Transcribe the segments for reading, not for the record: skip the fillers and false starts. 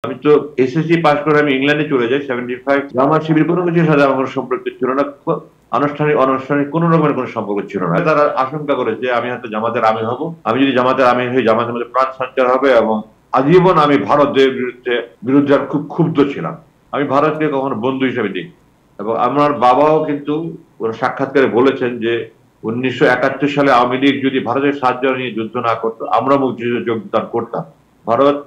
আমি তো SSC pass করে আমি ইংল্যান্ডে চলে যাই 75। জামাত শিবির কোনো কিছুর সাথে আমার কোনো সম্পর্ক ছিল না। আনুষ্ঠানিক অনানুষ্ঠানিক কোনো রকমের কোনো সম্পর্ক ছিল না। তারা আশঙ্কা করে যে আমি হয়তো জামাতের আমির হব। আমি যদি জামাতের আমির হই, জামাতের মধ্যে প্রাণ সঞ্চার হবে এবং আজীবন আমি ভারতের বিরুদ্ধে আমি খুব ক্ষুব্ধ ছিলাম। আমি ভারতকে কখনো বন্ধু হিসেবে দেখি এবং আমার বাবাও কিন্তু সাক্ষাৎকারে বলেছেন যে 1971 সালে আওয়ামী লীগ যদি ভারতের সাহায্য নিয়ে যুদ্ধ না করতো, আমরা মুক্তিযুদ্ধে যোগদান করতাম। ভারত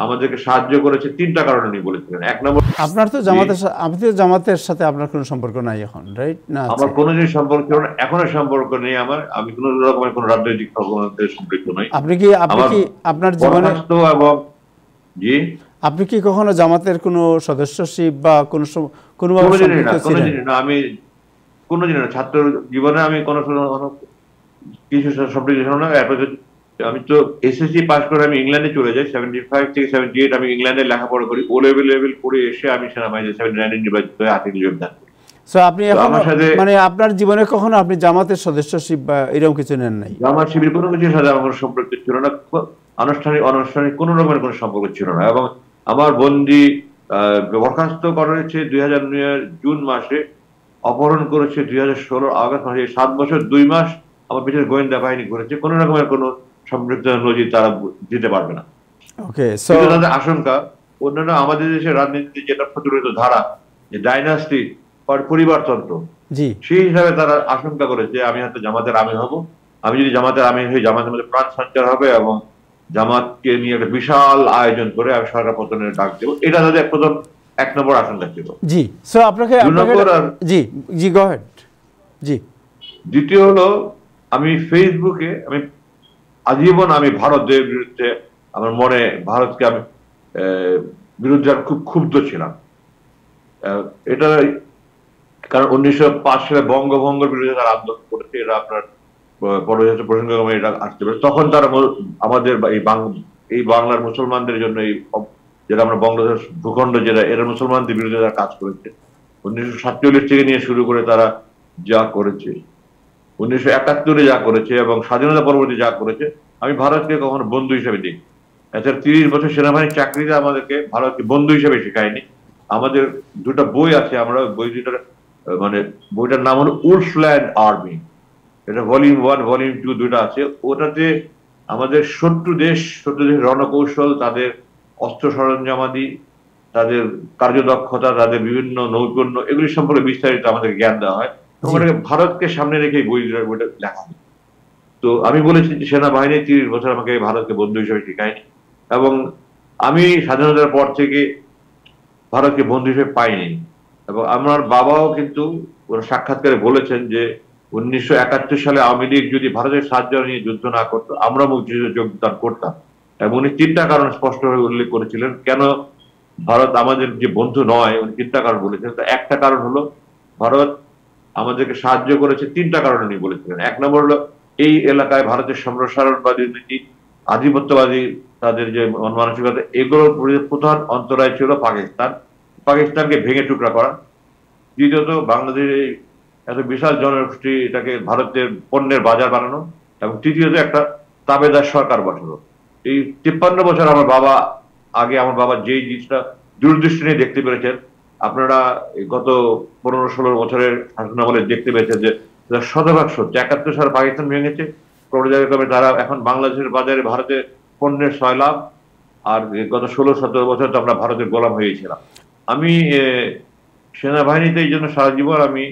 আমাদেরকে সাহায্য করেছে তিনটা কারণে উনি বলেছিলেন। এক নম্বর, আপনার তো জামাতের সাথে আপনার কোনো সম্পর্ক নাই এখন, রাইট? না, আমার কোনো দিন সম্পর্ক ছিল না, এখনো সম্পর্ক নেই আমার। আমি কোনো রকমের কোনো রাজনৈতিক সম্পৃক্ত নই। আপনি কি আপনার জীবনে এবং জি, আপনি কি কখনো জামাতের কোনো সদস্যশিপ বা কোনোভাবে সম্পৃক্ত ছিলেন? না, আমি কোনোদিন না। ছাত্র জীবনে আমি কোনো কিছু সম্পৃক্ত ছিলাম না। আমি তো এসএসসি পাস করে আমি ইংল্যান্ডে চলে যাই 75 থেকে 78। আমি ইংল্যান্ডে লেখাপড়া করি। ও লেভেল করে এসে আমি সেনাবাহিনীতে 79 নির্বাচিত হয়ে আর্টিকেল যোগদান করি। সো আপনি এখন মানে আপনার জীবনে কখনো আপনি জামাতের সদস্যশিপ বা এরকম কিছু নেন নাই? জামাত শিবির কোনো কিছুর সাথে আমার কোনো সম্পর্ক ছিল না। আনুষ্ঠানিক অনানুষ্ঠানিক কোনো রকমের কোনো সম্পর্ক ছিল না। এবং আমার বন্দি বরখাস্ত করা হয়েছে 2009 জুন মাসে, অপহরণ করেছে 2016 আগস্ট মাসে। 7 বছর 2 মাস আমার পিছনে গোয়েন্দা বাহিনী ঘুরেছে। কোনো রকমের কোনো সম্পৃক্ত নজির তারা দিতে পারবে না। ওকে, সো তাদের আশঙ্কা অন্যান্য আমাদের দেশের রাজনীতিতে যেটা প্রচলিত ধারা, যে ডাইনাস্টি পরিবারতন্ত্র, জি, সেই হিসাবে তারা আশঙ্কা করেছে আমি হয়তো জামাতের আমির হব। আমি যদি জামাতের আমির হই, জামাতের মধ্যে প্রাণ সঞ্চার হবে এবং জামাতকে নিয়ে একটা বিশাল আয়োজন করে আমি সরকার পতনের ডাক দেবো। এটা তাদের প্রথম 1 নম্বর আশঙ্কা ছিল। জি, সো আপনাকে জি জি গো হেড। জি, দ্বিতীয় হলো, আমি ফেসবুকে আমি আজীবন আমি ভারতের বিরুদ্ধে, আমার মনে ভারতকে আমি বিরুদ্ধে আমি খুব ক্ষুব্ধ ছিলাম। এটা কারণ 1905 সালে বঙ্গভঙ্গের বিরুদ্ধে তারা আন্দোলন করেছে। এটা আপনার পরবর্তী প্রসঙ্গক্রমে এটা আসতে পারে। তখন তারা আমাদের এই বাংলার মুসলমানদের জন্য, এই যেটা আমরা বাংলাদেশ ভূখণ্ড যেটা, এরা মুসলমানদের বিরুদ্ধে তারা কাজ করেছে। 1947 থেকে নিয়ে শুরু করে তারা যা করেছে, 1971 যা করেছে এবং স্বাধীনতা পরবর্তী যা করেছে, আমি ভারতকে কখনো বন্ধু হিসেবে দেখি। এছাড়া 30 বছর সেনাবাহিনীর চাকরিতে আমাদেরকে ভারতকে বন্ধু হিসেবে শেখায়নি। আমাদের দুটো বই আছে, আমরা বই দুটার মানে বইটার নাম হলো উলফল্যান্ড আর্মি। এটা ভলিউম 1 ভলিউম 2 দুটো আছে। ওটাতে আমাদের শত্রু দেশের রণকৌশল, তাদের অস্ত্র সরঞ্জামাদি, তাদের কার্যদক্ষতা, তাদের বিভিন্ন নৈপুণ্য, এগুলি সম্পর্কে বিস্তারিত আমাদের জ্ঞান দেওয়া হয়। ভারতকে সামনে রেখে বইটা লেখা হয়। তো আমি বলেছি যে সেনাবাহিনী 30 বছর আমাকে ভারতকে বন্ধু হিসেবে শেখায়নি এবং আমি স্বাধীনতার পর থেকে ভারতকে বন্ধু হিসেবে পাইনি। এবং আমার বাবাও কিন্তু সাক্ষাৎকারে বলেছেন যে 1971 সালে আওয়ামী লীগ যদি ভারতের সাহায্য নিয়ে যুদ্ধ না করতো, আমরা মুক্তিযুদ্ধে যোগদান করতাম। এবং উনি 3টা কারণ স্পষ্টভাবে উল্লেখ করেছিলেন কেন ভারত আমাদের যে বন্ধু নয়। উনি 3টা কারণ বলেছেন। একটা কারণ হলো, ভারত আমাদেরকে সাহায্য করেছে 3টা কারণ উনি বলেছিলেন। 1 নম্বর হলো, এই এলাকায় ভারতের সম্প্রসারণবাদী নীতি, আধিপত্যবাদী তাদের যে মানসিকতা, এগুলোর প্রধান অন্তরায় ছিল পাকিস্তানকে ভেঙে টুকরা করা। দ্বিতীয়ত, বাংলাদেশের এত বিশাল জনগোষ্ঠী, এটাকে ভারতের পণ্যের বাজার বানানো। এবং তৃতীয়ত, একটা তাবেদার সরকার বসানো। এই 53 বছর আমার বাবা যেই জিনিসটা দূরদৃষ্টি নিয়ে দেখতে পেরেছেন, আপনারা গত 15-16 বছরের শাসনামলে দেখতে পেয়েছেন যে শতভাগ সত্য। 71 সালে পাকিস্তান ভেঙেছে, পর্যায়ক্রমে তারা এখন বাংলাদেশের বাজারে ভারতের পণ্যের সয়লাভ। আর গত 16-17 বছর তো আমরা ভারতের গোলাম হয়েছিলাম। আমি সেনাবাহিনীতে এই জন্য সারা জীবন আমি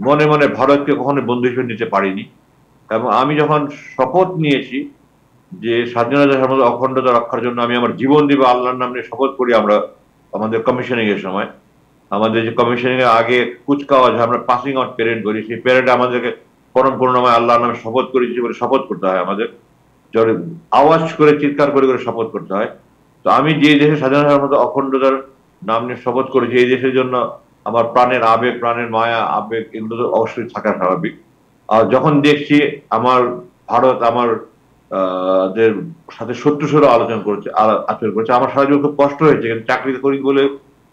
মনে মনে ভারতকে কখনো বন্ধু হিসেবে নিতে পারিনি। এবং আমি যখন শপথ নিয়েছি যে স্বাধীনতা সার্বভৌমত্ব অখণ্ডতা রক্ষার জন্য আমি আমার জীবন দিব, আল্লাহর নাম নিয়ে শপথ করি। আমরা আমাদের কমিশনিং এর সময়, আমাদের যে কমিশনিং এর আগে কুচকাওয়াজ, আমরা পাসিং আউট প্যারেড করি, সেই প্যারেডে আমাদেরকে পরম করুণাময় আল্লাহর নামে শপথ করেছি বলে শপথ করতে হয়। আমাদের আওয়াজ করে চিৎকার করে করে শপথ করতে হয়। তো আমি যে দেশের স্বাধীনতা সার্বভৌমত্ব অখণ্ডতার নাম নিয়ে শপথ করেছি, এই দেশের জন্য আমার প্রাণের আবেগ, প্রাণের মায়া, আবেগ, এগুলো তো অবশ্যই থাকা স্বাভাবিক। আর যখন দেখছি আমার ভারত আমার সাথে শত্রুসুর আচরণ করছে, আমার সারা জীবন খুব কষ্ট হয়েছে। কিন্তু চাকরি করি বলে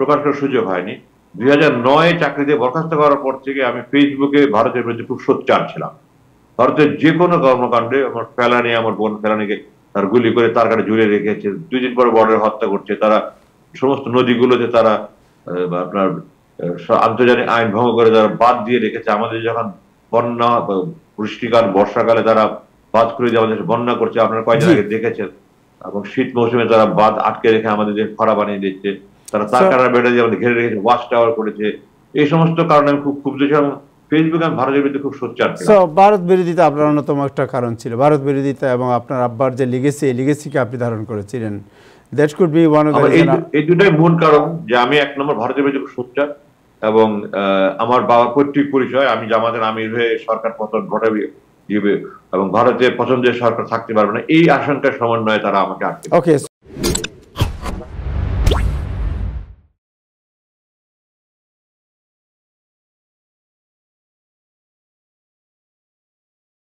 প্রকাশ করার সুযোগ হয়নি। 2009 চাকরিতে বরখাস্ত করার পর থেকে আমি ফেসবুকে ভারতের প্রতি খুব সোচ্চার ছিলাম। ভারতের যে কোনো কর্মকাণ্ডে আমার বোন ফেলানিকে তার গুলি করে তার কাছে ঝুলিয়ে রেখেছে, 2 দিন পর বর্ডারে হত্যা করছে, তারা সমস্ত নদীগুলোতে তারা আপনার আন্তর্জাতিক আইন ভঙ্গ করে তারা বাঁধ দিয়ে রেখেছে। আমাদের যখন বন্যা বৃষ্টিকাল বর্ষাকালে তারা বাঁধ করে দিয়ে আমাদের বন্যা করছে, আপনারা কয়েকদিন আগে দেখেছেন। এবং শীত মৌসুমে তারা বাঁধ আটকে রেখে আমাদের খরা বানিয়ে দিচ্ছে, তারা তারকারা বেড়ে দিয়ে আমাদের ঘিরে রেখেছে, ওয়াচ টাওয়ার করেছে। এই সমস্ত কারণে আমি খুব ক্ষুব্ধ ছিলাম। ফেসবুকে আমি ভারতের বিরুদ্ধে খুব সোচ্চার ছিলাম। ভারত বিরোধিতা আপনার অন্যতম একটা কারণ ছিল, ভারত বিরোধিতা, এবং আপনার আব্বার যে লিগেসি, এই লিগেসিকে আপনি ধারণ করেছিলেন। That could be one of the reason. এই দুটাই মূল কারণ যে আমি 1 নম্বর ভারতের বিরুদ্ধে খুব সোচ্চার, এবং আমার বাবার পৈতৃক পরিচয়, আমি জামাতের আমির হয়ে সরকার পতন ঘটাবে দিবে এবং ভারতের পছন্দের সরকার থাকতে পারবে না, এই আশঙ্কার সমন্বয়ে তারা আমাকে আটকে। ওকে।